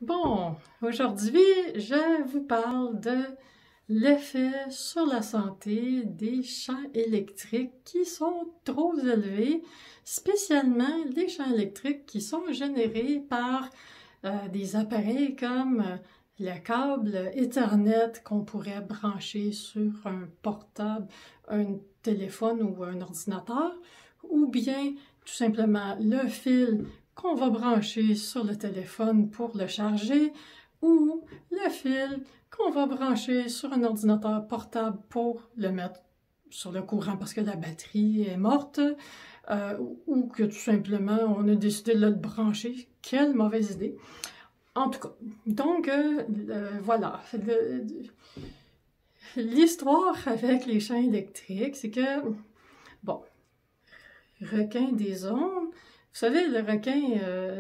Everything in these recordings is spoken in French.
Bon, aujourd'hui, je vous parle de l'effet sur la santé des champs électriques qui sont trop élevés, spécialement les champs électriques qui sont générés par des appareils comme le câble Ethernet qu'on pourrait brancher sur un portable, un téléphone ou un ordinateur, ou bien tout simplement le fil qu'on va brancher sur le téléphone pour le charger, ou le fil qu'on va brancher sur un ordinateur portable pour le mettre sur le courant parce que la batterie est morte, ou que tout simplement on a décidé de le brancher. Quelle mauvaise idée! En tout cas, donc voilà. L'histoire avec les champs électriques, c'est que, bon, requin des ondes, vous savez, le requin,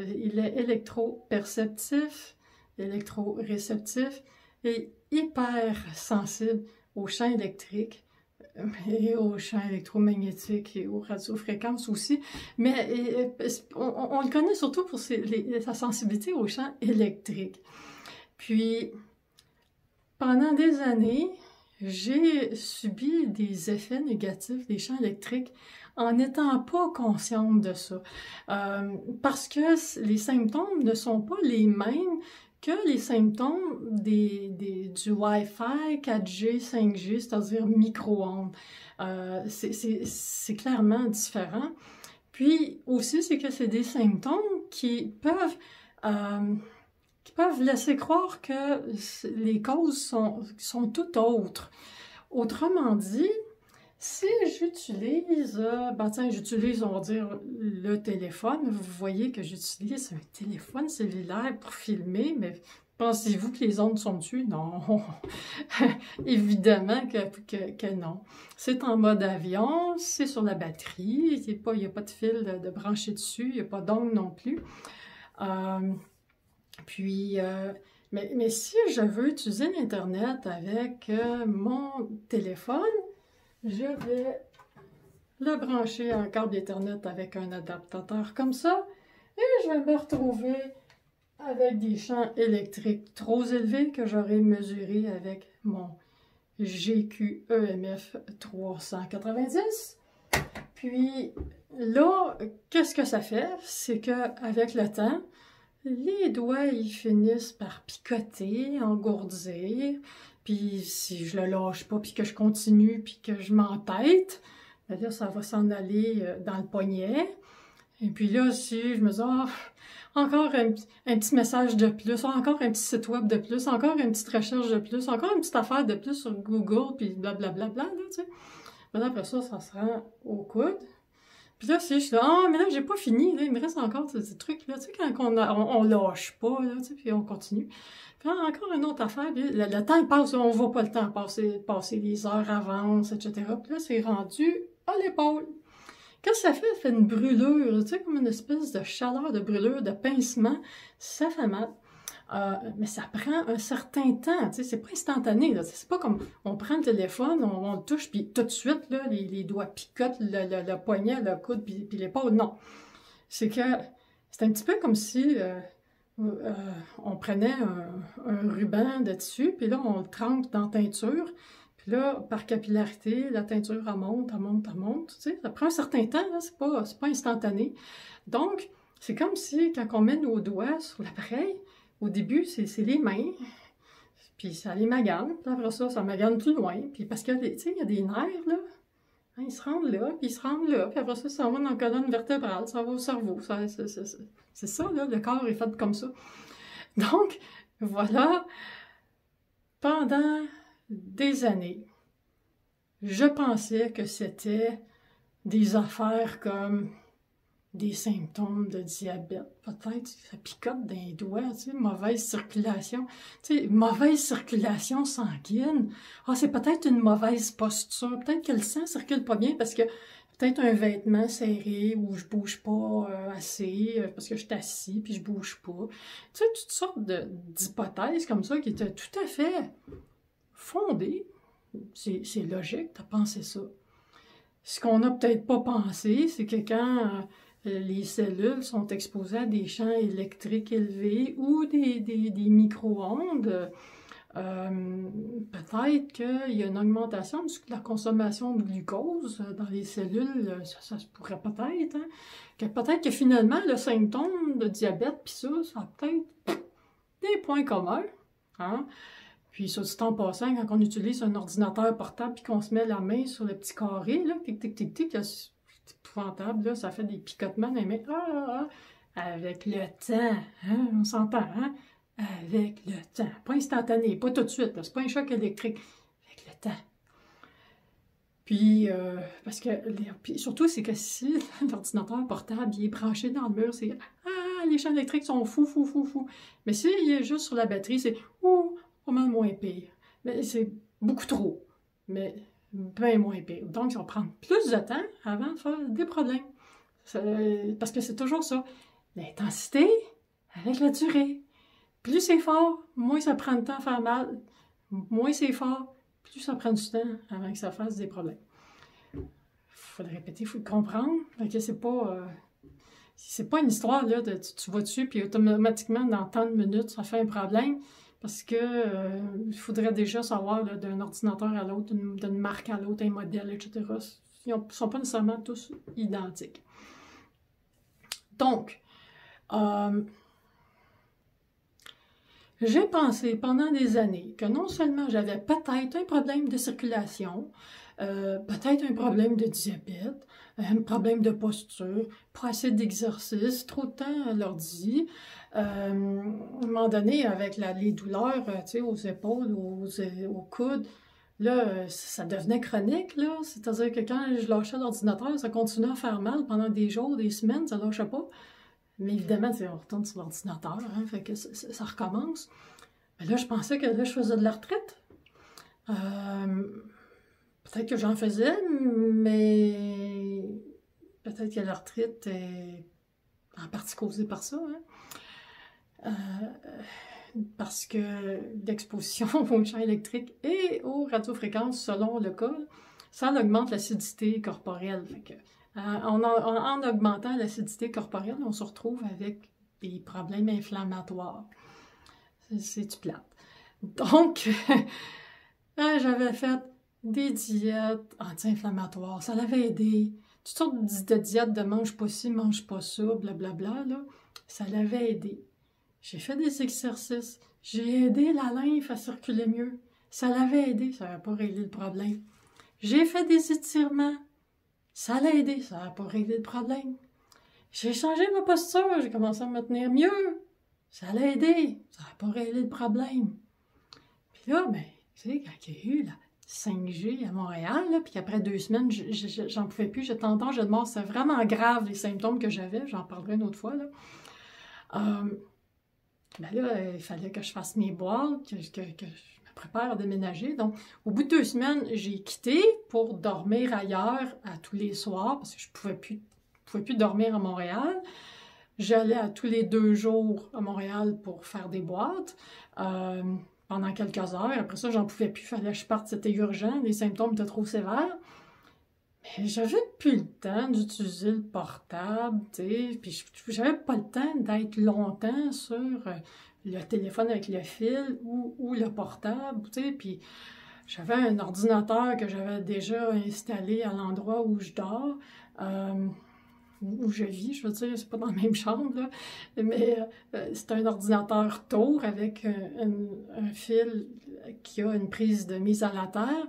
il est électroperceptif, électroréceptif et hyper sensible aux champs électriques et aux champs électromagnétiques et aux radiofréquences aussi. Mais on le connaît surtout pour sa sensibilité aux champs électriques. Puis, pendant des années, j'ai subi des effets négatifs des champs électriques en n'étant pas consciente de ça. Parce que les symptômes ne sont pas les mêmes que les symptômes du Wi-Fi 4G, 5G, c'est-à-dire micro-ondes. C'est clairement différent. Puis aussi, c'est que c'est des symptômes qui peuvent laisser croire que les causes sont tout autres. Autrement dit, si j'utilise, j'utilise, on va dire, le téléphone, vous voyez que j'utilise un téléphone cellulaire pour filmer, mais pensez-vous que les ondes sont dessus? Non, évidemment que non. C'est en mode avion, c'est sur la batterie, il n'y a pas de fil de brancher dessus, il n'y a pas d'ondes non plus. Mais si je veux utiliser l'Internet avec mon téléphone, je vais le brancher à un câble Ethernet avec un adaptateur comme ça, et je vais me retrouver avec des champs électriques trop élevés que j'aurais mesurés avec mon GQEMF 390. Puis là, qu'est-ce que ça fait? C'est qu'avec le temps, les doigts, ils finissent par picoter, engourdir, puis si je le lâche pas, puis que je continue, puis que je m'entête, ben là, ça va s'en aller dans le poignet. Et puis là, si je me dis, encore un petit message de plus, encore un petit site web de plus, encore une petite recherche de plus, encore une petite affaire de plus sur Google, puis blablabla, là, tu sais. Ben après ça se rend au coude. Puis là, si je suis là, mais là, j'ai pas fini, là, il me reste encore ces trucs-là, tu sais, quand on lâche pas, là, tu sais, puis on continue. Puis là, encore une autre affaire, puis le temps passe, on voit pas le temps passer les heures avancent, etc. Puis là, c'est rendu à l'épaule. Qu'est-ce que ça fait? Ça fait une brûlure, tu sais, comme une espèce de chaleur, de brûlure, de pincement. Ça fait mal. Mais ça prend un certain temps, tu sais, c'est pas instantané, là. C'est pas comme on prend le téléphone, on le touche, puis tout de suite, là, les doigts picotent, le poignet, le coude, puis l'épaule. Non. C'est un petit peu comme si on prenait un ruban de tissu, puis là, on le trempe dans la teinture, puis là, par capillarité, la teinture, elle monte, tu sais, ça prend un certain temps, là, c'est pas instantané. Donc, c'est comme si, quand on met nos doigts sur l'appareil, au début, c'est les mains, puis ça les magane, puis après ça magane plus loin, puis parce que, tu sais, il y a des nerfs, là, hein, ils se rendent là, puis ils se rendent là, puis après ça va dans la colonne vertébrale, ça va au cerveau, c'est ça, là, le corps est fait comme ça. Donc, voilà, pendant des années, je pensais que c'était des affaires comme des symptômes de diabète, peut-être, ça picote dans les doigts, tu sais, mauvaise circulation, tu sais, mauvaise circulation sanguine, c'est peut-être une mauvaise posture, peut-être que le sang circule pas bien parce que peut-être un vêtement serré ou je bouge pas assez parce que je suis assis puis je bouge pas, tu sais, toutes sortes d'hypothèses comme ça qui étaient tout à fait fondées, c'est logique de penser ça. Ce qu'on n'a peut-être pas pensé, c'est que quand les cellules sont exposées à des champs électriques élevés ou des micro-ondes. Peut-être qu'il y a une augmentation de la consommation de glucose dans les cellules, ça se pourrait peut-être, hein? Peut-être que finalement, le symptôme de diabète, puis ça a peut-être des points communs, hein? Puis, ça dit en passant, quand on utilise un ordinateur portable puis qu'on se met la main sur le petit carré, là, tic, tic, tic, tic, c'est épouvantable, là, ça fait des picotements dans les mains. Avec le temps, hein, on s'entend, hein? Avec le temps. Pas instantané, pas tout de suite, c'est pas un choc électrique. Avec le temps. Puis, parce que, puis surtout, c'est que si l'ordinateur portable il est branché dans le mur, c'est les champs électriques sont fous, fous, fous, fous. Mais s'il est juste sur la batterie, c'est pas mal moins pire. Mais c'est beaucoup trop. Mais bien moins pire. Donc, ça va prendre plus de temps avant de faire des problèmes. Parce que c'est toujours ça. L'intensité avec la durée. Plus c'est fort, moins ça prend de temps à faire mal. Moins c'est fort, plus ça prend du temps avant que ça fasse des problèmes. Il faut le répéter, il faut le comprendre. Fait que c'est pas une histoire là, de tu vas dessus, puis automatiquement, dans tant de minutes, ça fait un problème. Parce que il faudrait déjà savoir d'un ordinateur à l'autre, d'une marque à l'autre, un modèle, etc. Ils ne sont pas nécessairement tous identiques. Donc, j'ai pensé pendant des années que non seulement j'avais peut-être un problème de circulation, peut-être un problème de diabète, un problème de posture, pas assez d'exercice, trop de temps à l'ordi. À un moment donné, avec les douleurs aux épaules, aux coudes, là, ça devenait chronique, là. C'est-à-dire que quand je lâchais l'ordinateur, ça continuait à faire mal pendant des jours, des semaines, ça lâchait pas. Mais évidemment, on retourne sur l'ordinateur, hein, fait que ça recommence. Mais là, je pensais que là, je faisais de la retraite. Peut-être que j'en faisais, mais peut-être que la retraite est en partie causée par ça. Hein? Parce que l'exposition aux champs électriques et aux radiofréquences, selon le cas, ça augmente l'acidité corporelle. Fait que, en augmentant l'acidité corporelle, on se retrouve avec des problèmes inflammatoires. C'est du plate. Donc, j'avais fait des diètes anti-inflammatoires. Ça l'avait aidé. Toutes sortes de diètes de mange pas ci, mange pas ça, blablabla, là. Ça l'avait aidé. J'ai fait des exercices. J'ai aidé la lymphe à circuler mieux. Ça l'avait aidé. Ça n'avait pas réglé le problème. J'ai fait des étirements. Ça l'a aidé. Ça n'a pas réglé le problème. J'ai changé ma posture. J'ai commencé à me tenir mieux. Ça l'a aidé. Ça n'a pas réglé le problème. Puis là, ben, tu sais, quand il y a eu la 5G à Montréal, là, puis après 2 semaines, j'en pouvais plus. J'étais en danger de mort. C'était vraiment grave, les symptômes que j'avais. J'en parlerai une autre fois, là. Ben là, il fallait que je fasse mes boîtes, que je me prépare à déménager. Donc, au bout de 2 semaines, j'ai quitté pour dormir ailleurs à tous les soirs, parce que je pouvais plus dormir à Montréal. J'allais à tous les 2 jours à Montréal pour faire des boîtes pendant quelques heures. Après ça, j'en pouvais plus, il fallait que je parte, c'était urgent, les symptômes étaient trop sévères. Mais j'avais plus le temps d'utiliser le portable, tu sais, puis j'avais pas le temps d'être longtemps sur le téléphone avec le fil ou le portable, tu sais, puis j'avais un ordinateur que j'avais déjà installé à l'endroit où je dors, où je vis, je veux dire, c'est pas dans la même chambre, là, mais c'est un ordinateur tour avec un fil qui a une prise de mise à la terre,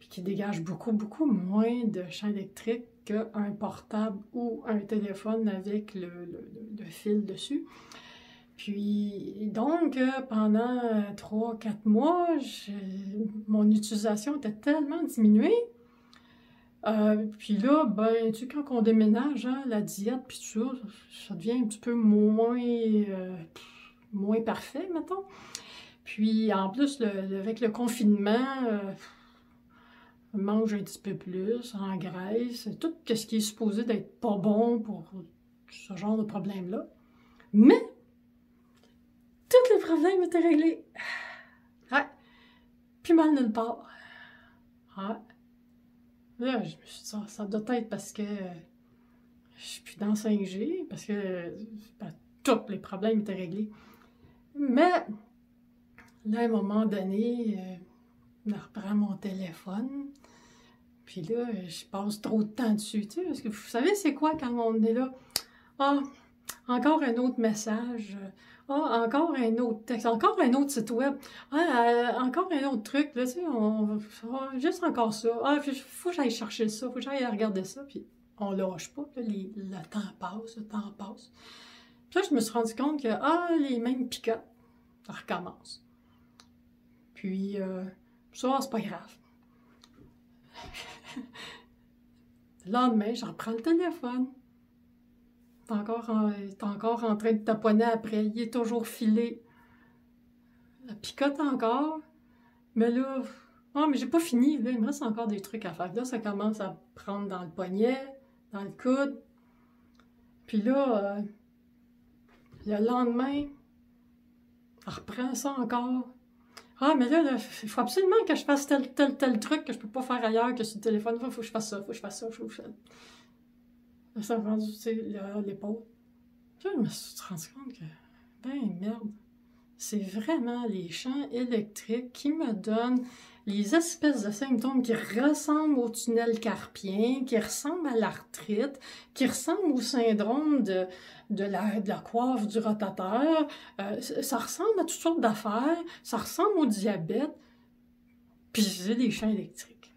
qui dégage beaucoup, beaucoup moins de champ électrique qu'un portable ou un téléphone avec le fil dessus. Puis, donc, pendant 3-4 mois, mon utilisation était tellement diminuée. Puis là, ben, tu sais, quand on déménage, hein, la diète, puis tout ça, ça devient un petit peu moins parfait, mettons. Puis, en plus, avec le confinement... mange un petit peu plus, en graisse, tout ce qui est supposé d'être pas bon pour ce genre de problème-là. Mais, tous les problèmes étaient réglés. Ouais. Puis mal nulle part. Ouais. Là, je me suis dit, ça doit être parce que je suis plus dans 5G parce que ben, tous les problèmes étaient réglés. Mais là, à un moment donné, je reprends mon téléphone. Puis là, je passe trop de temps dessus, tu sais, parce que vous savez c'est quoi quand on est là? Ah, encore un autre message. Ah, encore un autre texte. Encore un autre site web. Ah, encore un autre truc, là, tu sais, juste encore ça. Ah, faut que j'aille chercher ça, faut que j'aille regarder ça, puis on lâche pas, là, le temps passe, le temps passe. Puis là, je me suis rendu compte que, les mêmes picotes, ça recommence. Puis, ça, c'est pas grave. Le lendemain, je reprends le téléphone. T'es encore en train de taponner après. Il est toujours filé. La picote encore. Mais là, mais j'ai pas fini. Là, il me reste encore des trucs à faire. Là, ça commence à prendre dans le poignet, dans le coude. Puis là, le lendemain, je reprends ça encore. Ah, mais là, il faut absolument que je fasse tel truc que je peux pas faire ailleurs que sur le téléphone. Il faut que je fasse ça, faut que je fasse ça, faut que je fasse ça. Là, ça m'a rendu, tu sais, l'épaule. Puis là, je me suis rendu compte que, ben merde, c'est vraiment les champs électriques qui me donnent les espèces de symptômes qui ressemblent au tunnel carpien, qui ressemblent à l'arthrite, qui ressemblent au syndrome de la coiffe du rotateur. Ça ressemble à toutes sortes d'affaires, ça ressemble au diabète, puis c'est les champs électriques.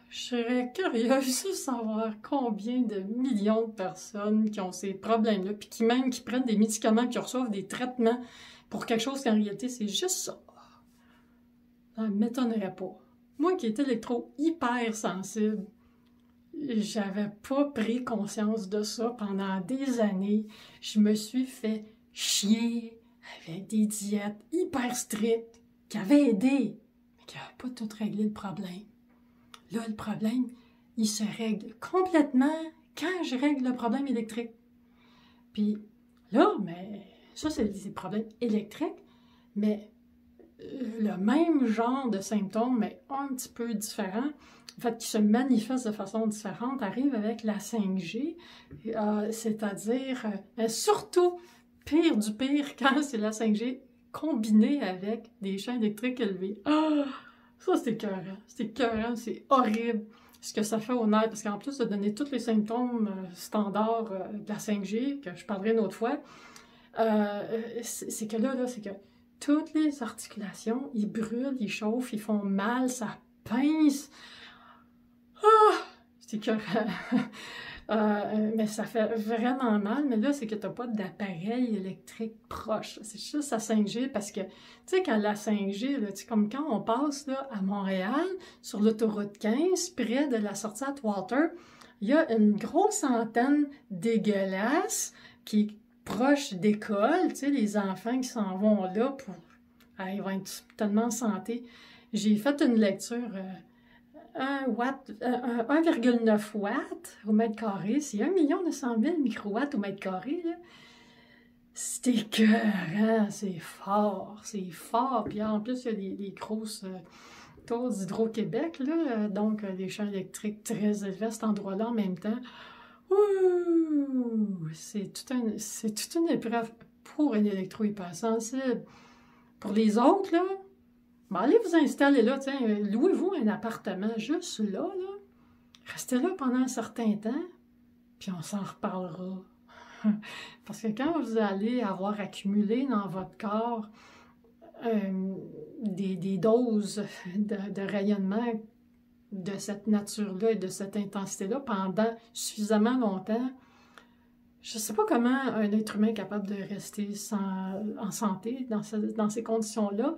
Je serais curieuse de savoir combien de millions de personnes qui ont ces problèmes-là, puis qui prennent des médicaments, qui reçoivent des traitements pour quelque chose qu'en réalité, c'est juste ça. Ça ne m'étonnerait pas. Moi qui étais électro-hyper sensible, j'avais pas pris conscience de ça pendant des années. Je me suis fait chier avec des diètes hyper strictes qui avaient aidé, mais qui n'avaient pas tout réglé le problème. Là, le problème, il se règle complètement quand je règle le problème électrique. Puis là, mais ça, c'est des problèmes électriques, mais le même genre de symptômes, mais un petit peu différent, en fait, qui se manifestent de façon différente, arrive avec la 5G, c'est-à-dire, surtout, pire du pire, quand c'est la 5G combinée avec des champs électriques élevés. Ah! Ça, c'est écœurant, c'est horrible ce que ça fait au nerf, parce qu'en plus de donner tous les symptômes standards de la 5G, que je parlerai une autre fois, c'est que là, c'est que toutes les articulations, ils brûlent, ils chauffent, ils font mal, ça pince. Ah! C'est écœurant. Mais ça fait vraiment mal, mais là, c'est que tu n'as pas d'appareil électrique proche. C'est juste la 5G parce que, tu sais, quand la 5G, là, comme quand on passe là, à Montréal, sur l'autoroute 15, près de la sortie à Atwater, il y a une grosse antenne dégueulasse qui est proche d'école, tu sais, les enfants qui s'en vont là, ils vont être tellement en santé. J'ai fait une lecture... 1,9 watts au mètre carré, c'est 1 900 000 microwatts au mètre carré. C'est écœurant, c'est fort. Puis en plus, il y a des grosses taux d'Hydro-Québec, donc des champs électriques très élevés à cet endroit-là en même temps. Ouh, c'est toute une épreuve pour un électro-hypersensible. Pour les autres, là, ben, allez vous installer là, tiens, louez-vous un appartement juste là. Restez là pendant un certain temps, puis on s'en reparlera. Parce que quand vous allez avoir accumulé dans votre corps des doses de rayonnement de cette nature-là et de cette intensité-là pendant suffisamment longtemps, je ne sais pas comment un être humain est capable de rester en santé dans ces conditions-là.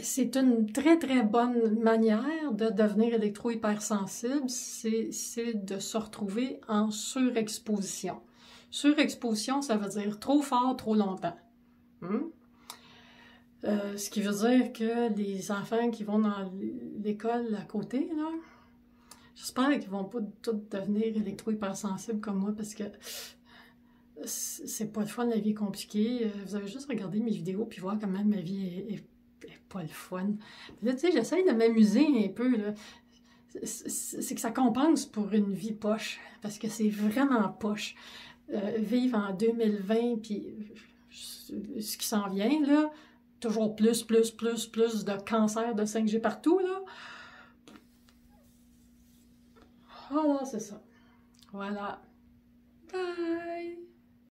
C'est une très, très bonne manière de devenir électro-hypersensible, c'est de se retrouver en surexposition. Surexposition, ça veut dire trop fort, trop longtemps. Ce qui veut dire que les enfants qui vont dans l'école à côté, là, j'espère qu'ils vont pas tous devenir électro-hypersensibles comme moi, parce que c'est pas le fun, la vie est compliquée. Vous avez juste regardé mes vidéos puis voir comment ma vie est pas le fun. Là, tu sais, j'essaye de m'amuser un peu, là. c'est que ça compense pour une vie poche, parce que c'est vraiment poche. Vivre en 2020, puis ce qui s'en vient, là, toujours plus de cancer de 5G partout, là. Voilà, c'est ça. Voilà. Bye!